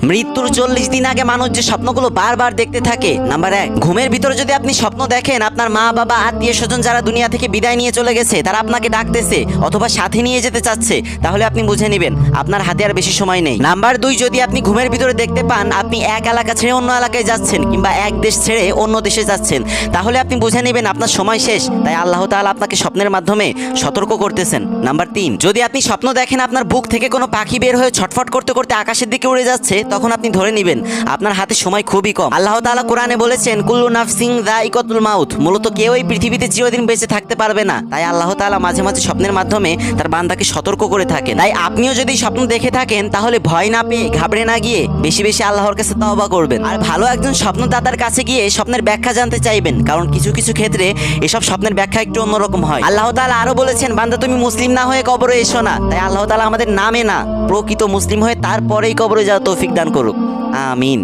মৃত্যুর 40 দিন আগে মানুষ যে স্বপ্নগুলো বারবার দেখতে থাকে। নাম্বার 1, ঘুমের ভিতরে যদি আপনি স্বপ্ন দেখেন আপনার মা বাবা আত্মীয় স্বজন যারা দুনিয়া থেকে বিদায় নিয়ে চলে গেছে তারা আপনাকে ডাকতেছে অথবা সাথে নিয়ে যেতে চাচ্ছে, তাহলে আপনি বুঝে নেবেন আপনার হাতে আর বেশি সময় নেই। নাম্বার 2, যদি আপনি ঘুমের ভিতরে দেখতে পান আপনি এক এলাকা ছেড়ে অন্য এলাকায় যাচ্ছেন কিংবা এক দেশ ছেড়ে অন্য দেশে যাচ্ছেন, তাহলে আপনি বুঝে নেবেন আপনার সময় শেষ। তাই আল্লাহ তাআলা আপনাকে স্বপ্নের মাধ্যমে সতর্ক করতেছেন। নাম্বার 3, যদি আপনি স্বপ্ন দেখেন আপনার বুক থেকে কোনো পাখি বের হয়ে ছটফট করতে করতে আকাশের দিকে উড়ে যাচ্ছে, তখন আপনি ধরে নেবেন আপনার হাতে সময় খুবই কম। আল্লাহ তাআলা কোরআনে বলেছেন কুল্লু নাফসিন যায়িকাতুল মাউত, মূলত কেউ এই পৃথিবীতে চিরদিন বেঁচে থাকতে পারবে না। তাই আল্লাহ তাআলা মাঝে মাঝে স্বপ্নের মাধ্যমে তার বান্দাকে সতর্ক করে থাকেন। তাই আপনিও যদি স্বপ্ন দেখে থাকেন তাহলে ভয় না পেয়ে ঘাবড়ে না গিয়ে বেশি বেশি আল্লাহর কাছে তওবা করবেন আর ভালো একজন স্বপ্নদাতার কাছে গিয়ে স্বপ্নের ব্যাখ্যা জানতে চাইবেন, কারণ কিছু কিছু ক্ষেত্রে এসব স্বপ্নের ব্যাখ্যা একটু অন্যরকম হয়। আল্লাহ তাআলা আরো বলেছেন বান্দা তুমি মুসলিম না হয়ে কবরে এসো না। তাই আল্লাহ তাআলা আমাদের নামে না প্রকৃত মুসলিম হয়ে তারপরেই কবরে যাওয়ার তৌফিক দান করুক। আমিন।